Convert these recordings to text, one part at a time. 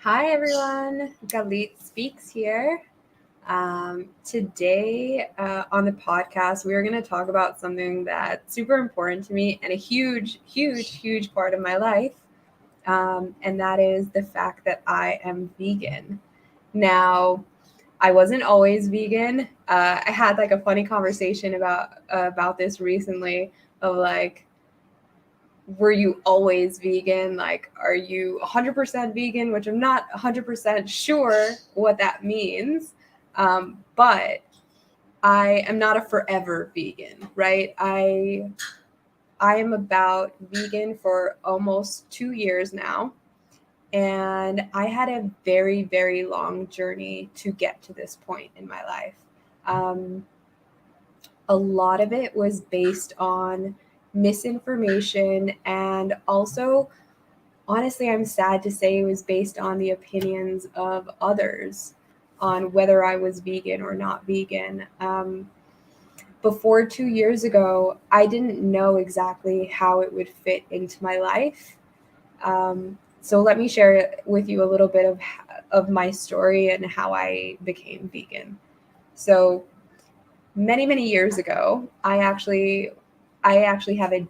Hi everyone, Galit Speaks here. Today on the podcast, we are going to talk about something that's super important to me and a huge part of my life. And that is the fact that I am vegan. Now, I wasn't always vegan. I had like a funny conversation about this recently of like, were you always vegan? Like, are you 100% vegan? Which I'm not 100% sure what that means. But I am not a forever vegan, right? I am about vegan for almost 2 years now. And I had a very long journey to get to this point in my life. Um, a lot of it was based on misinformation, and also, honestly, I'm sad to say it was based on the opinions of others on whether I was vegan or not vegan. Before 2 years ago, I didn't know exactly how it would fit into my life. So let me share with you a little bit of my story and how I became vegan. So many years ago, I actually have a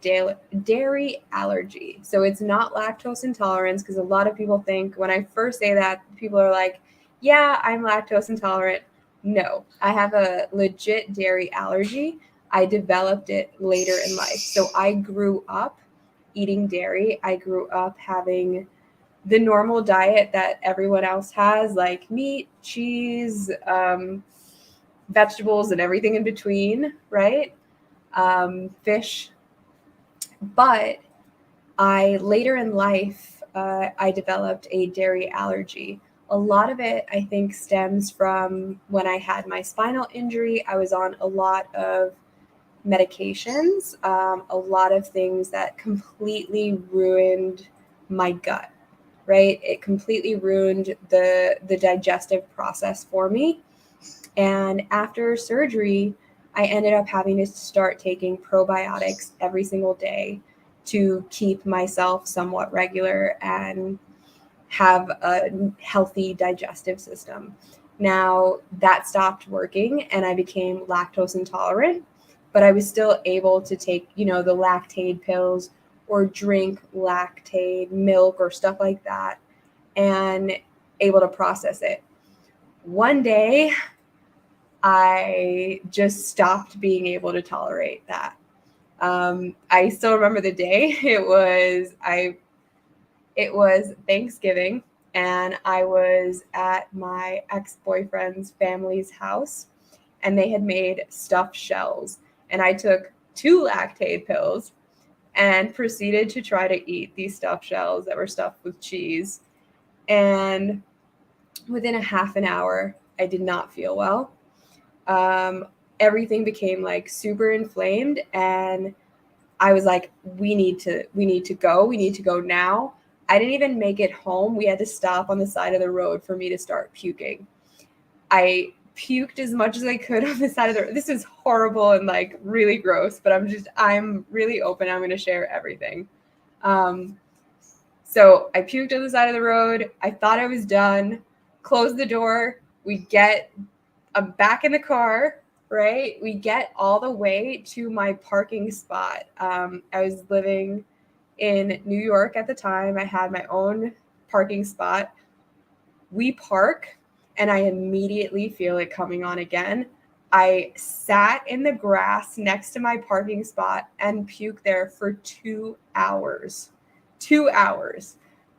dairy allergy. So it's not lactose intolerance, because a lot of people think when I first say that, people are like, yeah, I'm lactose intolerant. No, I have a legit dairy allergy. I developed it later in life. So I grew up eating dairy. I grew up having the normal diet that everyone else has, like meat, cheese, vegetables, and everything in between, right? Fish. But I later in life, I developed a dairy allergy. A lot of it, I think, stems from when I had my spinal injury. I was on a lot of medications, a lot of things that completely ruined my gut. Right, it completely ruined the digestive process for me. And after surgery, I ended up having to start taking probiotics every single day to keep myself somewhat regular and have a healthy digestive system. Now that stopped working and I became lactose intolerant, but I was still able to take, the Lactaid pills or drink Lactaid milk or stuff like that, and able to process it. One day, I just stopped being able to tolerate that. I still remember the day. It was Thanksgiving, and I was at my ex-boyfriend's family's house, and they had made stuffed shells, and I took 2 Lactaid pills and proceeded to try to eat these stuffed shells that were stuffed with cheese. And within a half an hour, I did not feel well. um, Everything became like super inflamed, and I was like, we need to go now. I didn't even make it home. We had to stop on the side of the road for me to start puking. I puked as much as I could on the side of the road. This is horrible and like really gross, but I'm really open. I'm going to share everything. um, so I puked on the side of the road. I thought I was done, closed the door. I'm back in the car, right? We get all the way to my parking spot. I was living in New York at the time. I had my own parking spot. We park. and I immediately feel it coming on again. I sat in the grass next to my parking spot and puked there for 2 hours. 2 hours.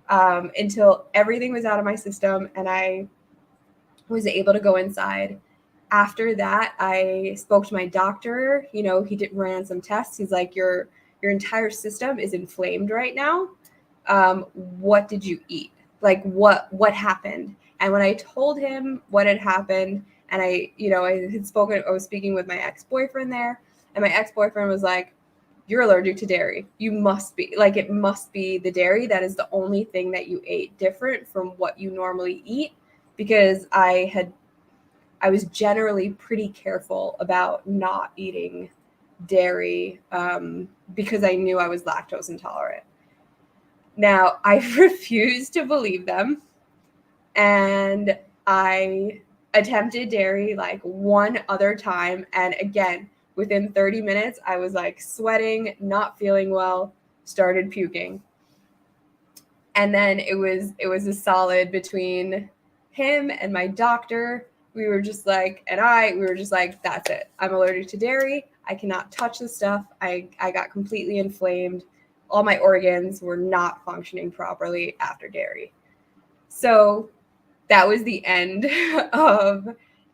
Until everything was out of my system and I was able to go inside. After that, I spoke to my doctor. He ran some tests. He's like, your entire system is inflamed right now. What did you eat? Like what happened? And when I told him what had happened, and I was speaking with my ex-boyfriend there, and my ex-boyfriend was like, you're allergic to dairy. You must be. Like, it must be the dairy. That is the only thing that you ate different from what you normally eat, because I was generally pretty careful about not eating dairy because I knew I was lactose intolerant. Now, I refused to believe them, and I attempted dairy like one other time, and again, within 30 minutes, I was like sweating, not feeling well, started puking. And then it was a solid between him and my doctor. We were just like, that's it. I'm allergic to dairy. I cannot touch this stuff. I got completely inflamed. All my organs were not functioning properly after dairy. So that was the end of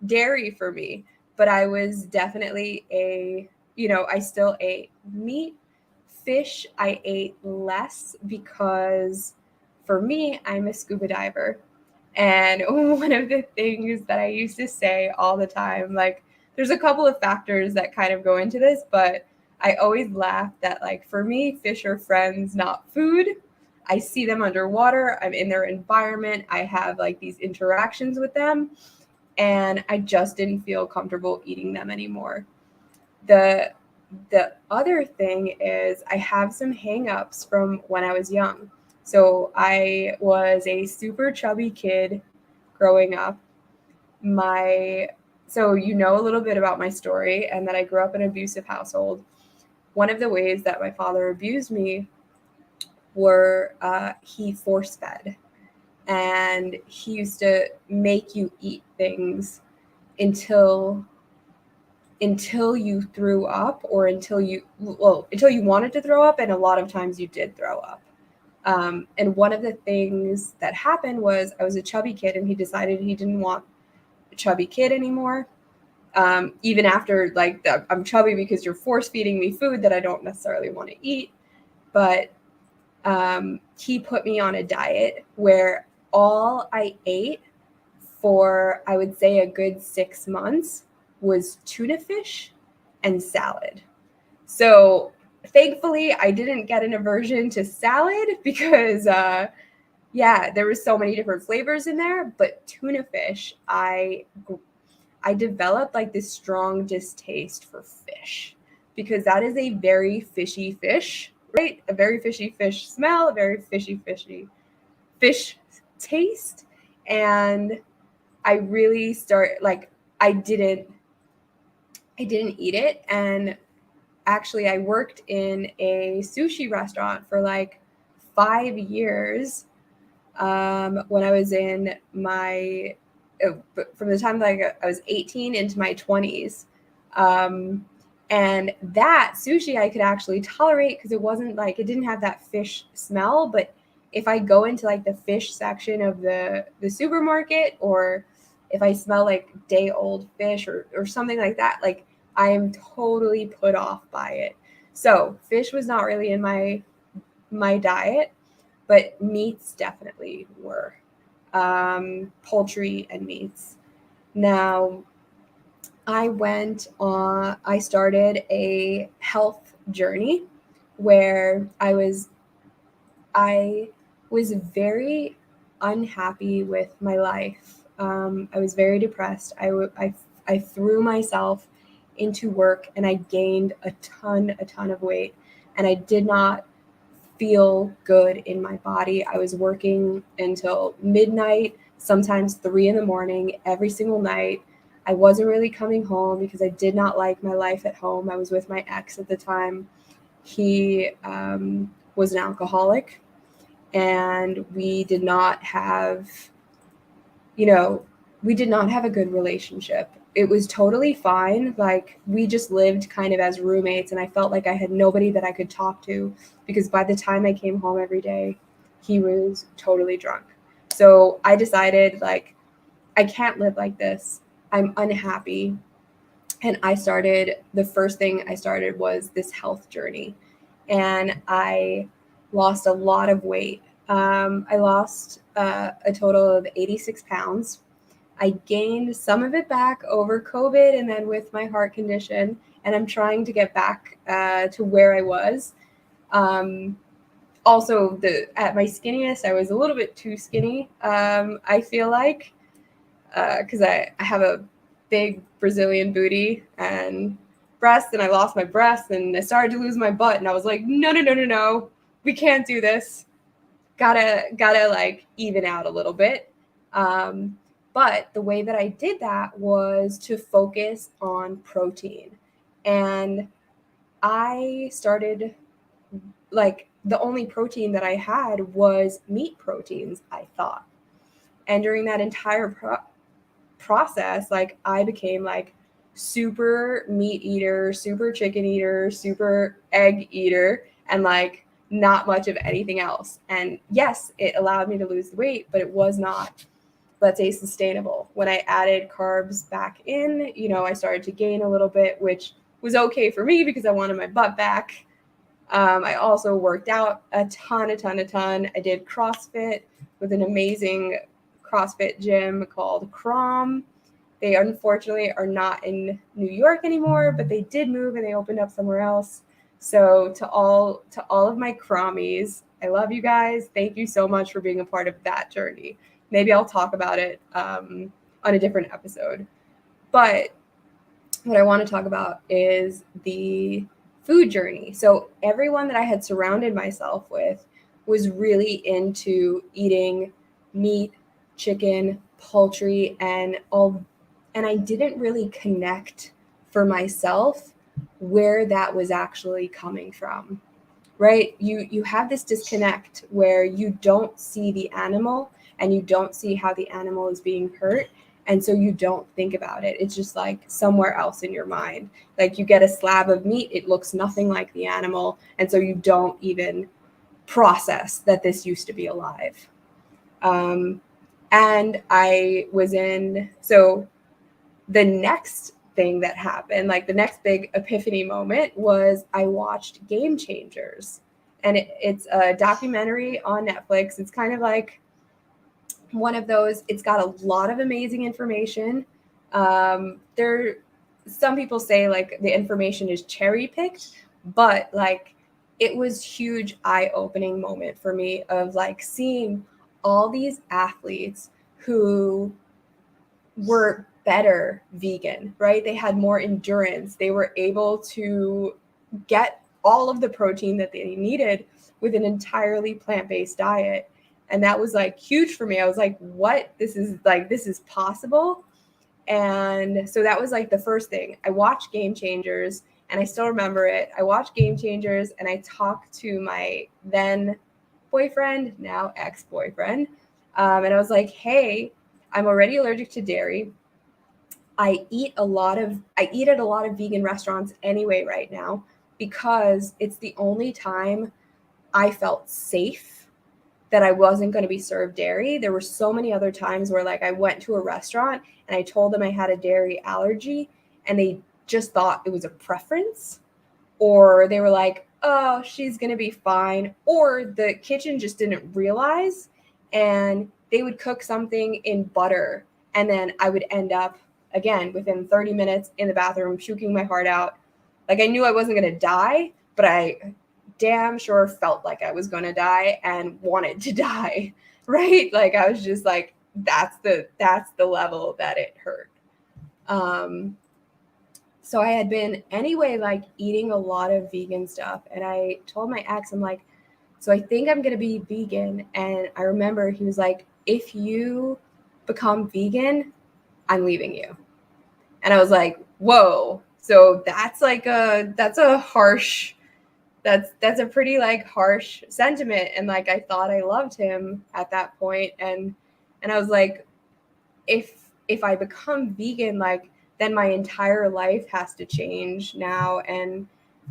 dairy for me. But I was definitely I still ate meat. Fish, I ate less because for me, I'm a scuba diver. And one of the things that I used to say all the time, like, there's a couple of factors that kind of go into this, but I always laugh that, like, for me, fish are friends, not food. I see them underwater. I'm in their environment. I have like these interactions with them, and I just didn't feel comfortable eating them anymore. The other thing is I have some hangups from when I was young. So I was a super chubby kid growing up. So a little bit about my story, and that I grew up in an abusive household. One of the ways that my father abused me were he force fed, and he used to make you eat things until you threw up, or until you wanted to throw up, and a lot of times you did throw up. And one of the things that happened was I was a chubby kid, and he decided he didn't want a chubby kid anymore. Even after I'm chubby because you're force feeding me food that I don't necessarily want to eat. But he put me on a diet where all I ate for, I would say, a good 6 months was tuna fish and salad. So thankfully, I didn't get an aversion to salad because, there was so many different flavors in there. But tuna fish, I developed like this strong distaste for fish, because that is a very fishy fish, right? A very fishy fish smell, a very fishy fish taste. And I really I didn't eat it. And actually, I worked in a sushi restaurant for like 5 years when I was in my from the time that I was 18 into my 20s. And that sushi I could actually tolerate because it didn't have that fish smell. But if I go into like the fish section of the supermarket, or if I smell like day old fish or something like that, like, I am totally put off by it. So fish was not really in my diet, but meats definitely were. Poultry and meats. Now, I started a health journey where I was very unhappy with my life. I was very depressed. I threw myself into work, and I gained a ton of weight, and I did not feel good in my body. I was working until midnight, sometimes 3 a.m, every single night. I wasn't really coming home because I did not like my life at home. I was with my ex at the time. He was an alcoholic, and we did not have, we did not have a good relationship. It was totally fine. Like, we just lived kind of as roommates, and I felt like I had nobody that I could talk to, because by the time I came home every day, he was totally drunk. So I decided, like, I can't live like this. I'm unhappy. And the first thing I started was this health journey. And I lost a lot of weight. I lost a total of 86 pounds. I gained some of it back over COVID and then with my heart condition. And I'm trying to get back to where I was. Also, at my skinniest, I was a little bit too skinny, I feel like, because I have a big Brazilian booty and breasts, and I lost my breasts, and I started to lose my butt, and I was like, no, no, no, no, no, we can't do this. Gotta like even out a little bit. But the way that I did that was to focus on protein, and I started, like, the only protein that I had was meat proteins, I thought. And during that entire process, like, I became like super meat eater, super chicken eater, super egg eater, and like not much of anything else. And yes, it allowed me to lose the weight, but it was not, let's say, sustainable. When I added carbs back in, I started to gain a little bit, which was okay for me because I wanted my butt back. I also worked out a ton. I did CrossFit with an amazing CrossFit gym called Crom. They unfortunately are not in New York anymore, but they did move and they opened up somewhere else. So to all of my Crommies, I love you guys. Thank you so much for being a part of that journey. Maybe I'll talk about it on a different episode. But what I want to talk about is the food journey. So everyone that I had surrounded myself with was really into eating meat, chicken, poultry, and I didn't really connect for myself where that was actually coming from. Right? You have this disconnect where you don't see the animal and you don't see how the animal is being hurt, and so you don't think about it. It's just like somewhere else in your mind. Like, you get a slab of meat, it looks nothing like the animal, and so you don't even process that this used to be alive. And I was so the next thing that happened, like the next big epiphany moment, was I watched Game Changers. And it's a documentary on Netflix. It's kind of like one of those, it's got a lot of amazing information. Some people say like the information is cherry picked, but like, it was huge eye-opening moment for me of like seeing all these athletes who were better vegan, right? They had more endurance. They were able to get all of the protein that they needed with an entirely plant-based diet. And that was like huge for me. I was like, what? This is possible. And so that was like the first thing. I watched Game Changers, and I still remember it. I watched Game Changers and I talked to my then boyfriend, now ex-boyfriend. And I was like, hey, I'm already allergic to dairy. I eat at a lot of vegan restaurants anyway right now, because it's the only time I felt safe that I wasn't going to be served dairy. There were so many other times where like I went to a restaurant and I told them I had a dairy allergy, and they just thought it was a preference, or they were like, oh, she's going to be fine, or the kitchen just didn't realize, and they would cook something in butter, and then I would end up, again, within 30 minutes in the bathroom puking my heart out. Like, I knew I wasn't going to die, but I damn sure felt like I was going to die and wanted to die, right? Like, I was just like, that's the level that it hurt. So I had been anyway, like, eating a lot of vegan stuff, and I told my ex, I'm like, so I think I'm going to be vegan. And I remember he was like, if you become vegan, I'm leaving you. And I was like, whoa. So that's a pretty like harsh sentiment. And like, I thought I loved him at that point. And I was like, if if I become vegan, like then my entire life has to change now. And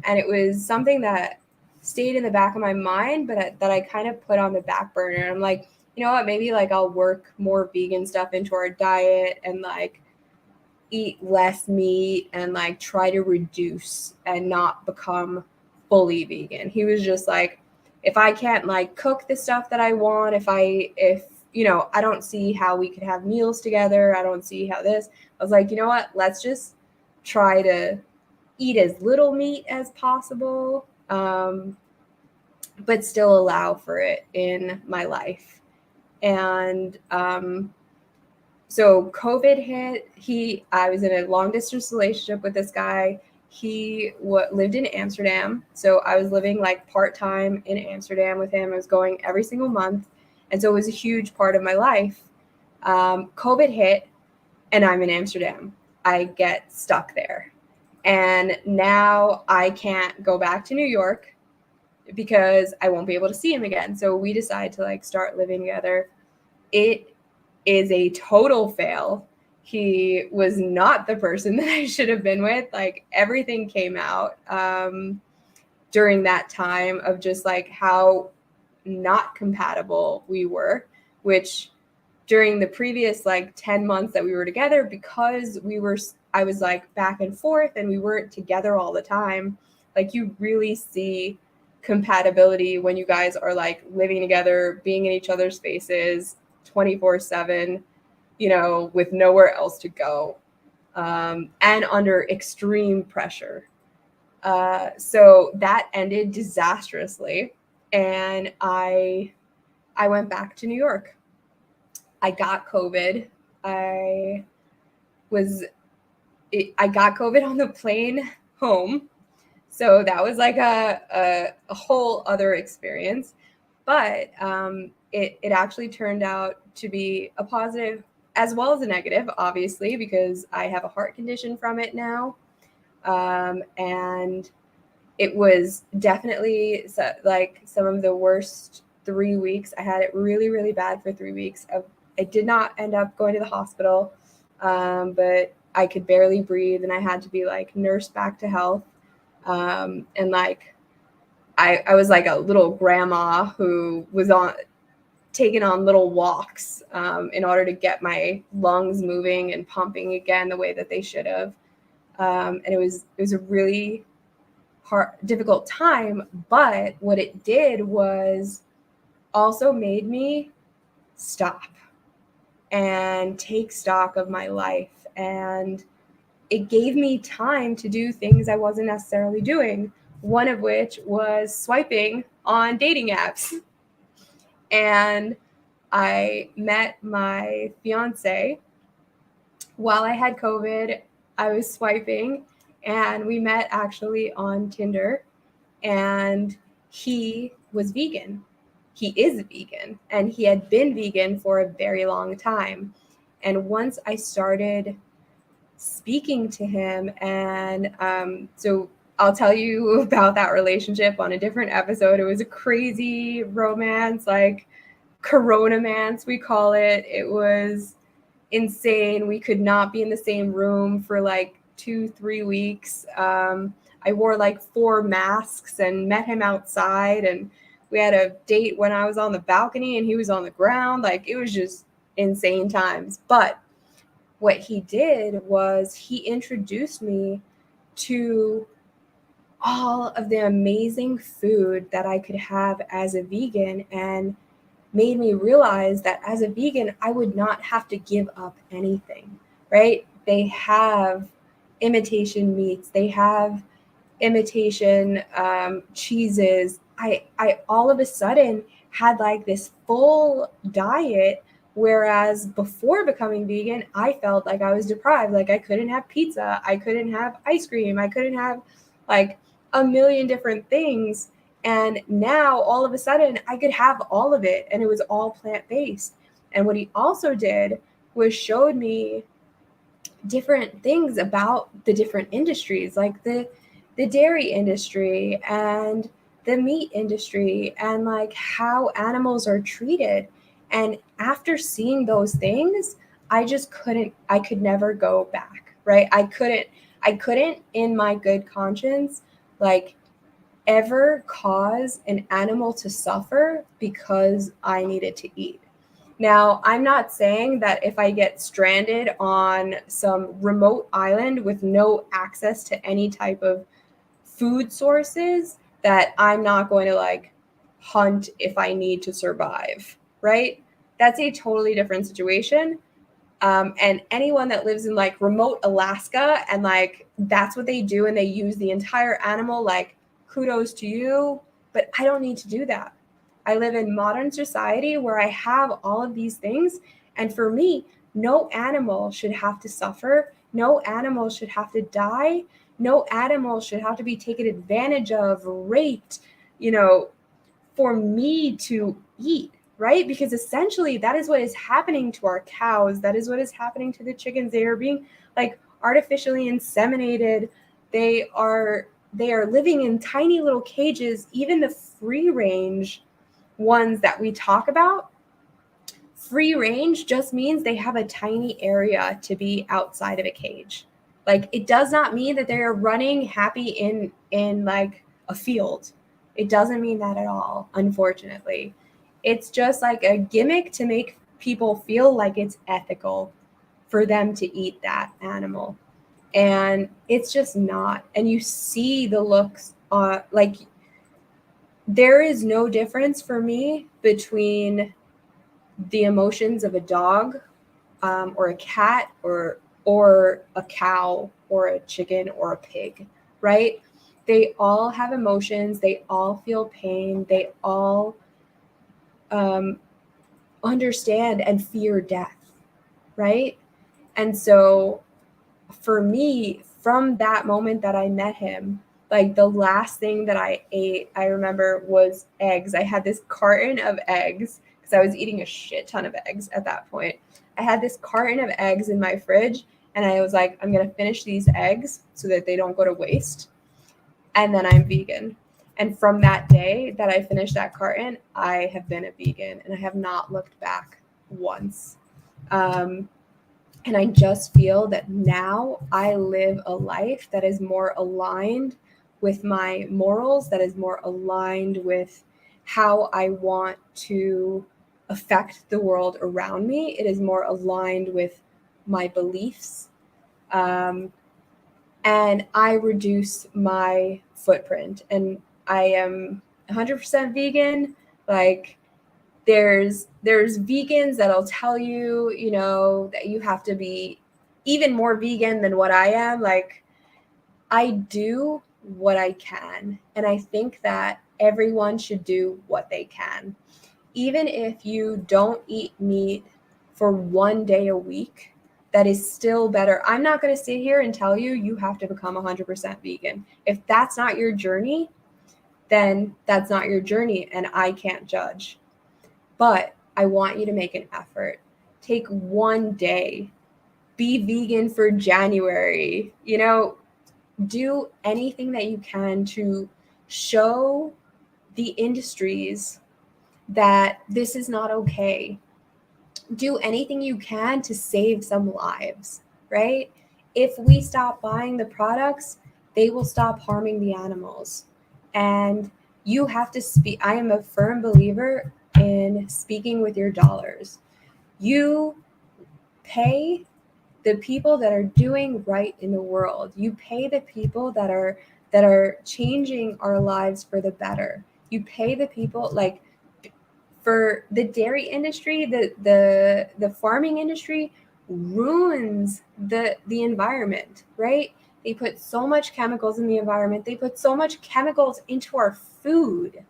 it was something that stayed in the back of my mind, but that I kind of put on the back burner. I'm like, you know what, maybe like I'll work more vegan stuff into our diet and like eat less meat and like try to reduce and not become fully vegan. He was just like, if I can't like cook the stuff that I want, if you know, I don't see how we could have meals together. I don't see how this. I was like, you know what? Let's just try to eat as little meat as possible, but still allow for it in my life. And so COVID hit. I was in a long distance relationship with this guy. He lived in Amsterdam. So I was living like part-time in Amsterdam with him. I was going every single month. And so it was a huge part of my life. COVID hit and I'm in Amsterdam. I get stuck there. And now I can't go back to New York because I won't be able to see him again. So we decided to like start living together. It is a total fail. He was not the person that I should have been with. Like everything came out during that time of just like how not compatible we were, which during the previous like 10 months that we were together, because I was like back and forth and we weren't together all the time. Like you really see compatibility when you guys are like living together, being in each other's spaces 24/7, you know, with nowhere else to go, and under extreme pressure. So that ended disastrously, and I went back to New York. I got COVID. I got COVID on the plane home. So that was like a whole other experience. But it actually turned out to be a positive as well as a negative, obviously, because I have a heart condition from it now. And it was definitely like some of the worst 3 weeks. I had it really, really bad for 3 weeks. I did not end up going to the hospital, but I could barely breathe and I had to be like nursed back to health. And like, I was like a little grandma who was taking on little walks in order to get my lungs moving and pumping again the way that they should have. And it was a really difficult time. But what it did was also made me stop and take stock of my life. And it gave me time to do things I wasn't necessarily doing, one of which was swiping on dating apps. And I met my fiance while I had COVID. I was swiping and we met actually on Tinder, and he was vegan. He is vegan and he had been vegan for a very long time. And once I started speaking to him, and so I'll tell you about that relationship on a different episode. It was a crazy romance, like coronamance, we call it. It was insane. We could not be in the same room for like 2-3 weeks. I wore like 4 masks and met him outside, and we had a date when I was on the balcony and he was on the ground. Like it was just insane times. But what he did was he introduced me to all of the amazing food that I could have as a vegan, and made me realize that as a vegan, I would not have to give up anything, right? They have imitation meats, they have imitation cheeses. I all of a sudden had like this full diet, whereas before becoming vegan, I felt like I was deprived. Like I couldn't have pizza, I couldn't have ice cream, I couldn't have like a million different things. And now all of a sudden I could have all of it, and it was all plant-based. And what he also did was showed me different things about the different industries, like the dairy industry and the meat industry, and like how animals are treated. And after seeing those things, I just couldn't, I could never go back, right? I couldn't in my good conscience, like, ever cause an animal to suffer because I needed to eat. Now, I'm not saying that if I get stranded on some remote island with no access to any type of food sources, that I'm not going to like hunt if I need to survive, right? That's a totally different situation. And anyone that lives in like remote Alaska and like that's what they do and they use the entire animal, like kudos to you. But I don't need to do that. I live in modern society where I have all of these things. And for me, no animal should have to suffer. No animal should have to die. No animal should have to be taken advantage of, raped, you know, for me to eat, right? Because essentially that is what is happening to our cows. That is what is happening to the chickens. They are being like artificially inseminated. They are living in tiny little cages. Even the free range ones that we talk about, free range just means they have a tiny area to be outside of a cage. Like, it does not mean that they are running happy in like a field. It doesn't mean that at all, unfortunately. It's just like a gimmick to make people feel like it's ethical for them to eat that animal. And it's just not. And you see the looks, like, there is no difference for me between the emotions of a dog, or a cat, or a cow, or a chicken, or a pig, right? They all have emotions. They all feel pain. They all um, understand and fear death, right? And so for me, from that moment that I met him, like, the last thing that I ate, I remember, was eggs. I had this carton of eggs because I was eating a shit ton of eggs at that point. I had this carton of eggs in my fridge, and I was like, I'm going to finish these eggs so that they don't go to waste. And then I'm vegan. And from that day that I finished that carton, I have been a vegan and I have not looked back once. And I just feel that now I live a life that is more aligned with my morals, that is more aligned with how I want to affect the world around me. It is more aligned with my beliefs. And I reduce my footprint. And I am 100% vegan. Like, there's vegans that'll tell you, that you have to be even more vegan than what I am. Like, I do what I can, and I think that everyone should do what they can. Even if you don't eat meat for 1 day a week, that is still better. I'm not going to sit here and tell you you have to become 100% vegan. If that's not your journey, then that's not your journey, and I can't judge. But I want you to make an effort. Take 1 day. Be vegan for January. Do anything that you can to show the industries that this is not okay. Do anything you can to save some lives, right? If we stop buying the products, they will stop harming the animals. And you have to speak. I am a firm believer in speaking with your dollars. You pay the people that are doing right in the world. You pay the people that are changing our lives for the better. You pay the people, like, for the dairy industry, the farming industry ruins the environment, right? They put so much chemicals in the environment. They put so much chemicals into our food,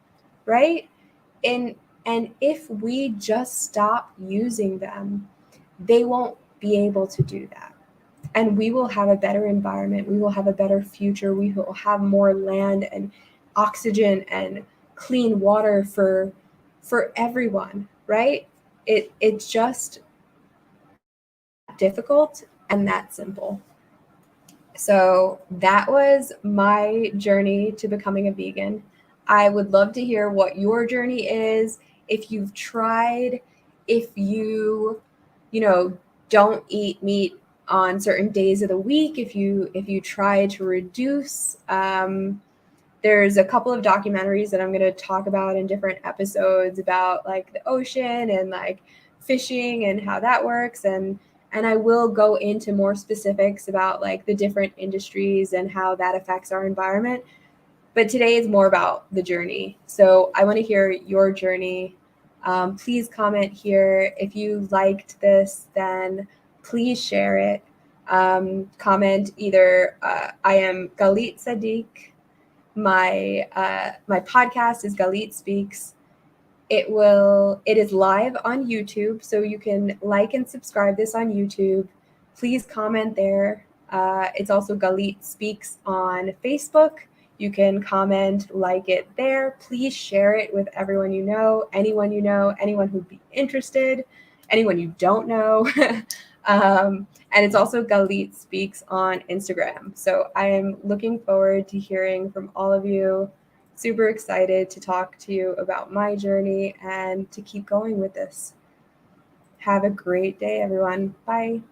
right? And if we just stop using them, they won't be able to do that. And we will have a better environment. We will have a better future. We will have more land and oxygen and clean water for everyone, right? It's just difficult and that simple. So that was my journey to becoming a vegan. I would love to hear what your journey is. If you've tried, if you don't eat meat on certain days of the week. If you try to reduce, there's a couple of documentaries that I'm going to talk about in different episodes about like the ocean and like fishing and how that works, and I will go into more specifics about like the different industries and how that affects our environment. But today is more about the journey. So I want to hear your journey. Please comment here. If you liked this, then please share it. Comment either I am Galit Sadiq. My podcast is Galit Speaks. It is live on YouTube, so you can like and subscribe this on YouTube. Please comment there. It's also Galit Speaks on Facebook. You can comment, like it there. Please share it with everyone you know, anyone who'd be interested, anyone you don't know. And it's also Galit Speaks on Instagram. So I am looking forward to hearing from all of you. Super excited to talk to you about my journey and to keep going with this. Have a great day, everyone. Bye.